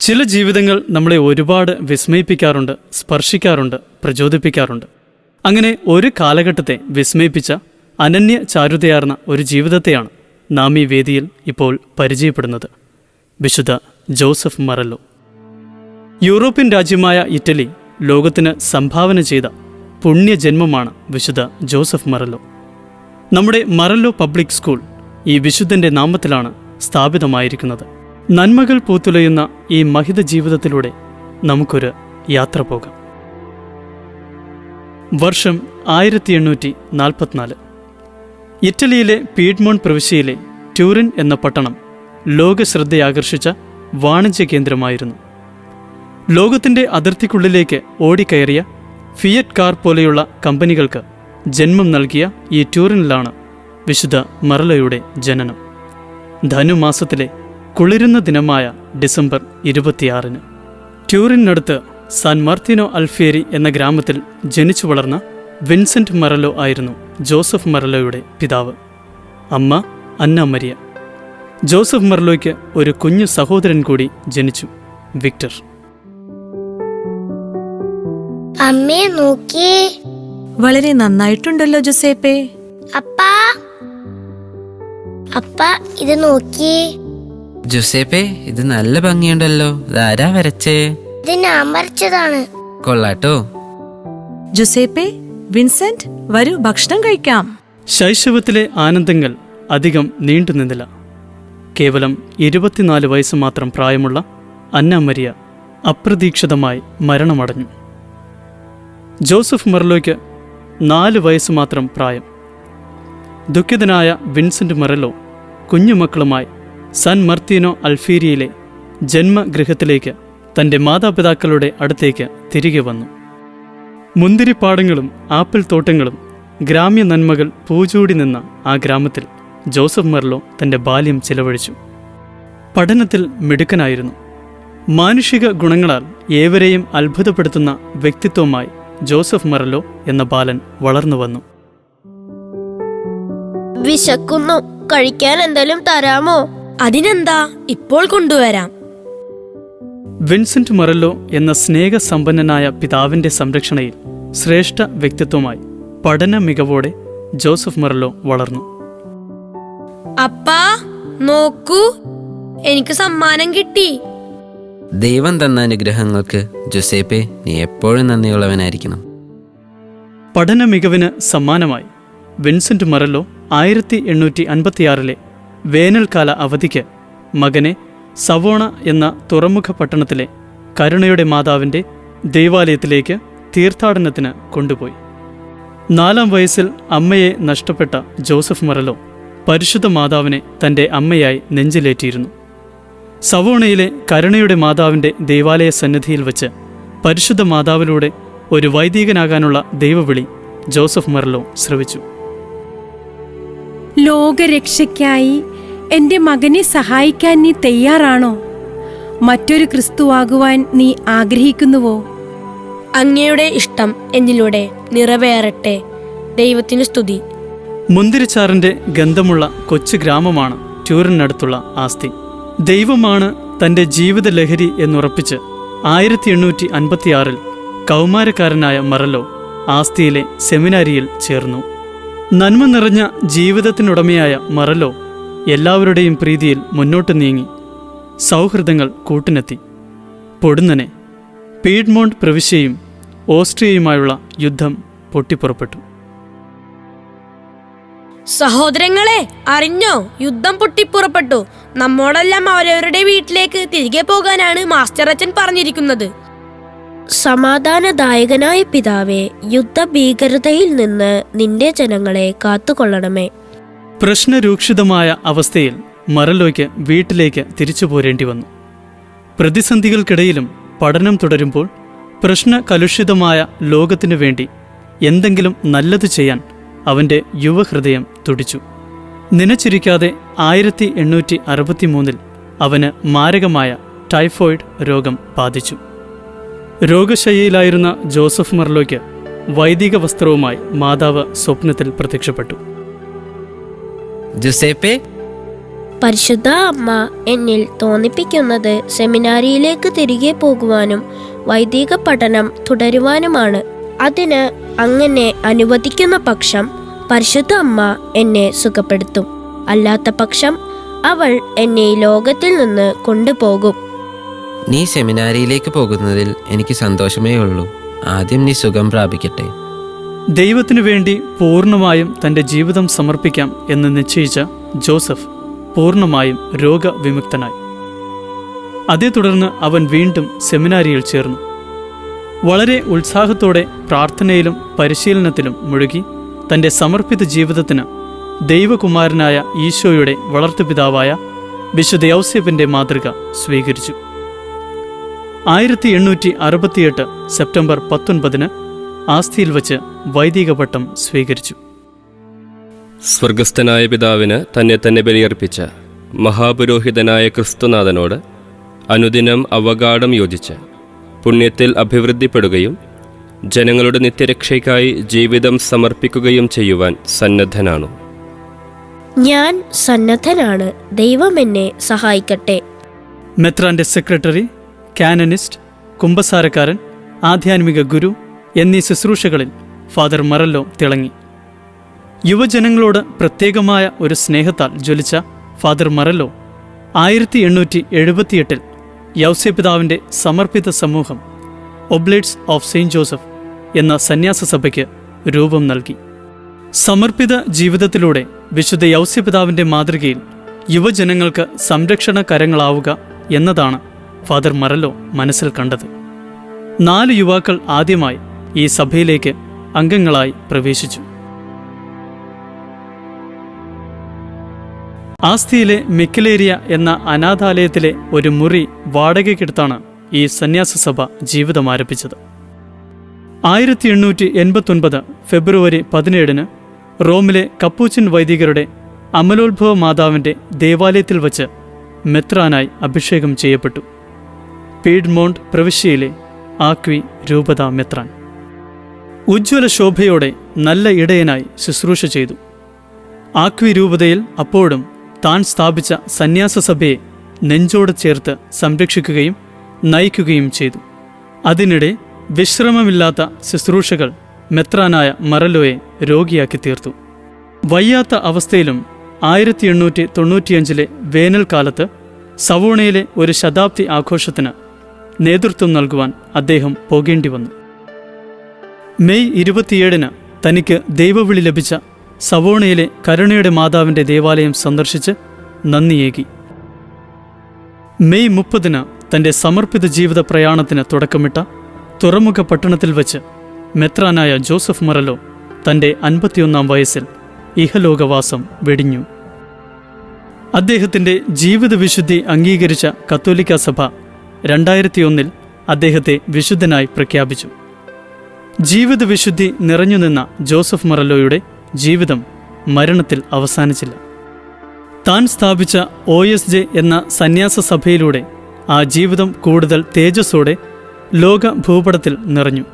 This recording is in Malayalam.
ചില ജീവിതങ്ങൾ നമ്മളെ ഒരുപാട് വിസ്മയിപ്പിക്കാറുണ്ട്, സ്പർശിക്കാറുണ്ട്, പ്രചോദിപ്പിക്കാറുണ്ട്. അങ്ങനെ ഒരു കാലഘട്ടത്തെ വിസ്മയിപ്പിച്ച അനന്യ ചാരുതയാർന്ന ഒരു ജീവിതത്തെയാണ് നാം ഈ വേദിയിൽ ഇപ്പോൾ പരിചയപ്പെടുന്നത്. വിശുദ്ധ ജോസഫ് മറല്ലോ. യൂറോപ്യൻ രാജ്യമായ ഇറ്റലി ലോകത്തിന് സംഭാവന ചെയ്ത പുണ്യജന്മമാണ് വിശുദ്ധ ജോസഫ് മറല്ലോ. നമ്മുടെ മറല്ലോ പബ്ലിക് സ്കൂൾ ഈ വിശുദ്ധൻ്റെ നാമത്തിലാണ് സ്ഥാപിതമായിരിക്കുന്നത്. നന്മകൾ പൂത്തുലയുന്ന ഈ മഹിത ജീവിതത്തിലൂടെ നമുക്കൊരു യാത്ര പോകാം. വർഷം 1844. ഇറ്റലിയിലെ പീഡ്മോൺ പ്രവിശ്യയിലെ ട്യൂറിൻ എന്ന പട്ടണം ലോകശ്രദ്ധയാകർഷിച്ച വാണിജ്യ കേന്ദ്രമായിരുന്നു. ലോകത്തിൻ്റെ അതിർത്തിക്കുള്ളിലേക്ക് ഓടിക്കയറിയ ഫിയറ്റ് കാർ പോലെയുള്ള കമ്പനികൾക്ക് ജന്മം നൽകിയ ഈ ട്യൂറിനിലാണ് വിശുദ്ധ മറലോയുടെ ജനനം. ധനുമാസത്തിലെ കുളിരുന്ന ദിനമായ ഡിസംബർ 26 ട്യൂറിനടുത്ത് സാൻ മാർത്തിനോ അൽഫിയേരി എന്ന ഗ്രാമത്തിൽ ജനിച്ചു വളർന്ന വിൻസെന്റ് മറല്ലോ ആയിരുന്നു ജോസഫ് മറലോയുടെ പിതാവ്. അമ്മ അന്ന മരിയ. ജോസഫ് മറലോയ്ക്ക് ഒരു കുഞ്ഞു സഹോദരൻ കൂടി ജനിച്ചു, വിക്ടർ. അമ്മേ നോക്കിയേ, വളരെ നന്നായിട്ടുണ്ടല്ലോ ജോസേപ്പേ. അപ്പാ അപ്പാ ഇത് നോക്കിയേ. ജോസേപ്പേ, ഇത് നല്ല ഭംഗിയുണ്ടല്ലോ. ഇതാരാ വരച്ചേ? ഇത് ഞാൻ വരച്ചതാണ്. കൊള്ളാട്ടോ. ജോസേപ്പേ, വിൻസെന്റ്, വരൂ ഭക്ഷണം കഴിക്കാം. ശൈശവത്തിലെ ആനന്ദങ്ങൾ അധികം നീണ്ടുനിന്നില്ല. കേവലം 24 വയസ്സ് മാത്രം പ്രായമുള്ള അന്ന മരിയ അപ്രതീക്ഷിതമായി മരണമടഞ്ഞു. ജോസഫ് മറലോയ്ക്ക് 4 വയസ്സ് മാത്രം പ്രായം. ദുഃഖിതനായ വിൻസെന്റ് മറല്ലോ കുഞ്ഞുമക്കളുമായി സാൻ മാർത്തിനോ അൽഫീരിയയിലെ ജന്മഗൃഹത്തിലേക്ക് തൻ്റെ മാതാപിതാക്കളുടെ അടുത്തേക്ക് തിരികെ വന്നു. മുന്തിരിപ്പാടങ്ങളും ആപ്പിൾ തോട്ടങ്ങളും ഗ്രാമ്യ നന്മകൾ പൂച്ചൂടി നിന്ന ആ ഗ്രാമത്തിൽ ജോസഫ് മറല്ലോ തൻ്റെ ബാല്യം ചിലവഴിച്ചു. പഠനത്തിൽ മിടുക്കനായിരുന്നു. മാനുഷിക ഗുണങ്ങളാൽ ഏവരെയും അത്ഭുതപ്പെടുത്തുന്ന വ്യക്തിത്വമായി ജോസഫ് മറല്ലോ എന്ന ബാലൻ വളർന്നു വന്നു. വിശക്കുന്നു, കഴിക്കാൻ എന്തെങ്കിലും തരാമോ? അതിനെന്താ, ഇപ്പോൾ കൊണ്ടുവരാം. വിൻസെന്റ് മറല്ലോ എന്ന സ്നേഹസമ്പന്നനായ പിതാവിൻ്റെ സംരക്ഷണയിൽ ശ്രേഷ്ഠ വ്യക്തിത്വമായി പഠന മികവോടെ ജോസഫ് മറല്ലോ വളർന്നു. അപ്പാ നോക്കൂ, എനിക്ക് സമ്മാനം കിട്ടി. ദൈവം തന്ന അനുഗ്രഹങ്ങൾക്ക് ജോസേപ്പേ നീ എപ്പോഴും നന്ദിയുള്ളവനായിരിക്കണം. പഠന മികവിന് സമ്മാനമായി വിൻസെന്റ് മറല്ലോ 1856 വേനൽക്കാല അവധിക്ക് മകനെ സവോണ എന്ന തുറമുഖ പട്ടണത്തിലെ കരുണയുടെ മാതാവിൻ്റെ ദേവാലയത്തിലേക്ക് തീർത്ഥാടനത്തിന് കൊണ്ടുപോയി. 4-ാം വയസ്സിൽ അമ്മയെ നഷ്ടപ്പെട്ട ജോസഫ് മറല്ലോ പരിശുദ്ധ മാതാവിനെ തൻ്റെ അമ്മയായി നെഞ്ചിലേറ്റിയിരുന്നു. സവോണയിലെ കരുണയുടെ മാതാവിൻ്റെ ദേവാലയ സന്നിധിയിൽ വച്ച് പരിശുദ്ധ മാതാവിലൂടെ ഒരു വൈദികനാകാനുള്ള ദൈവവിളി ജോസഫ് മറല്ലോ ശ്രവിച്ചു. ലോകരക്ഷയ്ക്കായി എൻ്റെ മകനെ സഹായിക്കാൻ നീ തയ്യാറാണോ? മറ്റൊരു ക്രിസ്തുവാകുവാൻ നീ ആഗ്രഹിക്കുന്നുവോ? അങ്ങയുടെ ഇഷ്ടം എന്നിലൂടെ നിറവേറട്ടെ. ദൈവത്തിന് സ്തുതി. മുന്തിരിച്ചാറിൻ്റെ ഗന്ധമുള്ള കൊച്ചു ഗ്രാമമാണ് ട്യൂറിനടുത്തുള്ള ആസ്തി. ദൈവമാണ് തൻ്റെ ജീവിത ലഹരി എന്നുറപ്പിച്ച് 1856 കൗമാരക്കാരനായ മറല്ലോ ആസ്തിയിലെ സെമിനാരിയിൽ ചേർന്നു. നന്മ നിറഞ്ഞ ജീവിതത്തിനുടമയായ മറല്ലോ എല്ലാവരുടെയും പ്രീതിയിൽ മുന്നോട്ട് നീങ്ങി. സൗഹൃദങ്ങൾ കൂട്ടിനെത്തി. പൊടുന്നനെ പീഡ്മോണ്ട് പ്രവിശ്യയും ഓസ്ട്രിയയുമായുള്ള യുദ്ധം പൊട്ടിപ്പുറപ്പെട്ടു. സഹോദരങ്ങളെ, അറിഞ്ഞോ? യുദ്ധം പൊട്ടിപ്പുറപ്പെട്ടു. നമ്മോടെല്ലാം അവരവരുടെ വീട്ടിലേക്ക് തിരികെ പോകാനാണ് മാസ്റ്റർ അച്ഛൻ പറഞ്ഞിരിക്കുന്നത്. സമാധാനദായകനായ പിതാവേ, യുദ്ധഭീകരതയിൽ നിന്ന് നിന്റെ ജനങ്ങളെ കാത്തുകൊള്ളണമേ. പ്രശ്നരൂക്ഷിതമായ അവസ്ഥയിൽ മറലോയ്ക്ക് വീട്ടിലേക്ക് തിരിച്ചു പോരേണ്ടി വന്നു. പ്രതിസന്ധികൾക്കിടയിലും പഠനം തുടരുമ്പോൾ പ്രശ്നകലുഷിതമായ ലോകത്തിനു വേണ്ടി എന്തെങ്കിലും നല്ലത് ചെയ്യാൻ അവൻ്റെ യുവഹൃദയം തുടിച്ചു. നനച്ചിരിക്കാതെ 1863 അവന് മാരകമായ ടൈഫോയിഡ് രോഗം ബാധിച്ചു. രോഗശയ്യയിലായിരുന്ന ജോസഫ് മറലോയ്ക്ക് വൈദിക വസ്ത്രവുമായി മാതാവ് സ്വപ്നത്തിൽ പ്രത്യക്ഷപ്പെട്ടു. ജോസേപ്പേ, പരിശുദ്ധ അമ്മ എന്നിൽ തോന്നിപ്പിക്കുന്നത് സെമിനാരിയിലേക്ക് തിരികെ പോകുവാനും വൈദിക പഠനം തുടരുവാനുമാണ്. അതിന് അങ്ങനെ അനുവദിക്കുന്ന പക്ഷം പരിശുദ്ധ അമ്മ എന്നെ സുഖപ്പെടുത്തും. അല്ലാത്ത പക്ഷം അവൾ എന്നെ ഈ ലോകത്തിൽ നിന്ന് കൊണ്ടുപോകും. നീ സെമിനാരിയിലേക്ക് പോകുന്നതിൽ എനിക്ക് സന്തോഷമേ ഉള്ളൂ. ആദ്യം നീ സുഖം പ്രാപിക്കട്ടെ. ദൈവത്തിനു വേണ്ടി പൂർണ്ണമായും തൻ്റെ ജീവിതം സമർപ്പിക്കാം എന്ന് നിശ്ചയിച്ച ജോസഫ് പൂർണ്ണമായും രോഗവിമുക്തനായി. അതേ തുടർന്ന് അവൻ വീണ്ടും സെമിനാരിയിൽ ചേർന്നു. വളരെ ഉത്സാഹത്തോടെ പ്രാർത്ഥനയിലും പരിശീലനത്തിലും മുഴുകി തൻ്റെ സമർപ്പിത ജീവിതത്തിന് ദൈവകുമാരനായ ഈശോയുടെ വളർത്തുപിതാവായ വിശുദ്ധ യൗസേപ്പിൻ്റെ മാതൃക സ്വീകരിച്ചു. 1868 സെപ്റ്റംബർ 19 ആസ്തിയിൽ വച്ച് വൈദിക പട്ടം സ്വീകരിച്ചു. സ്വർഗസ്ഥനായ പിതാവിന് തന്നെ ബലിയർപ്പിച്ച മഹാപുരോഹിതനായ ക്രിസ്തുനാഥനോട് അനുദിനം അവഗാഢം യോജിച്ച് പുണ്യത്തിൽ അഭിവൃദ്ധിപ്പെടുകയും ജനങ്ങളുടെ നിത്യരക്ഷയ്ക്കായി ജീവിതം സമർപ്പിക്കുകയും ചെയ്യുവാൻ സന്നദ്ധനാണു. ഞാൻ സന്നദ്ധനാണ്. ദൈവം എന്നെ സഹായിക്കട്ടെ. മെത്രാന്റെ സെക്രട്ടറി, കാനനിസ്റ്റ്, കുമ്പസാരക്കാരൻ, ആധ്യാത്മിക ഗുരു എന്നീ ശുശ്രൂഷകളിൽ ഫാദർ മറല്ലോ തിളങ്ങി. യുവജനങ്ങളോട് പ്രത്യേകമായ ഒരു സ്നേഹത്താൽ ജ്വലിച്ച ഫാദർ മറല്ലോ 1878 യൗസേപിതാവിൻ്റെ സമർപ്പിത സമൂഹം ഒബ്ലേറ്റ്സ് ഓഫ് സെയിൻറ്റ് ജോസഫ് എന്ന സന്യാസ സഭയ്ക്ക് രൂപം നൽകി. സമർപ്പിത ജീവിതത്തിലൂടെ വിശുദ്ധ യൗസേപിതാവിൻ്റെ മാതൃകയിൽ യുവജനങ്ങൾക്ക് സംരക്ഷണ കരങ്ങളാവുക എന്നതാണ് ഫാദർ മറല്ലോ മനസ്സിൽ കണ്ടത്. 4 യുവാക്കൾ ആദ്യമായി ഈ സഭയിലേക്ക് അംഗങ്ങളായി പ്രവേശിച്ചു. ആസ്തിയിലെ മിക്കലേരിയ എന്ന അനാഥാലയത്തിലെ ഒരു മുറി വാടകയ്ക്കെടുത്താണ് ഈ സന്യാസ സഭ ജീവിതം ആരംഭിച്ചത്. 1889 ഫെബ്രുവരി 17 റോമിലെ കപ്പൂച്ചിൻ വൈദികരുടെ അമലോത്ഭവ മാതാവിൻ്റെ ദേവാലയത്തിൽ വച്ച് മെത്രാനായി അഭിഷേകം ചെയ്യപ്പെട്ടു. പീഡ്മോണ്ട് പ്രവിശ്യയിലെ ആക്വി രൂപത മെത്രാൻ. ഉജ്ജ്വല ശോഭയോടെ നല്ല ഇടയനായി ശുശ്രൂഷ ചെയ്തു. ആക്വി രൂപതയിൽ അപ്പോഴും താൻ സ്ഥാപിച്ച സന്യാസ സഭയെ നെഞ്ചോട് ചേർത്ത് സംരക്ഷിക്കുകയും നയിക്കുകയും ചെയ്തു. അതിനിടെ വിശ്രമമില്ലാത്ത ശുശ്രൂഷകൾ മെത്രാനായ മറലോയെ രോഗിയാക്കി തീർത്തു. വയ്യാത്ത അവസ്ഥയിലും 1895 വേനൽക്കാലത്ത് സവോണയിലെ ഒരു ശതാബ്ദി ആഘോഷത്തിന് നേതൃത്വം നൽകുവാൻ അദ്ദേഹം പോകേണ്ടി വന്നു. മെയ് 27 തനിക്ക് ദൈവവിളി ലഭിച്ച സവോണയിലെ കരുണയുടെ മാതാവിൻ്റെ ദേവാലയം സന്ദർശിച്ച് നന്ദിയേകി. മെയ് 30 തൻ്റെ സമർപ്പിത ജീവിത പ്രയാണത്തിന് തുടക്കമിട്ട തുറമുഖ പട്ടണത്തിൽ വച്ച് മെത്രാനായ ജോസഫ് മറല്ലോ തൻ്റെ 51 വയസ്സിൽ ഇഹലോകവാസം വെടിഞ്ഞു. അദ്ദേഹത്തിൻ്റെ ജീവിത വിശുദ്ധി അംഗീകരിച്ച കത്തോലിക്ക സഭ 2001 അദ്ദേഹത്തെ വിശുദ്ധനായി പ്രഖ്യാപിച്ചു. ജീവിത വിശുദ്ധി നിറഞ്ഞുനിന്ന ജോസഫ് മറല്ലോയുടെ ജീവിതം മരണത്തിൽ അവസാനിച്ചില്ല. താൻ സ്ഥാപിച്ച OSJ എന്ന സന്യാസ സഭയിലൂടെ ആ ജീവിതം കൂടുതൽ തേജസ്സോടെ ലോക ഭൂപടത്തിൽ നിറഞ്ഞു.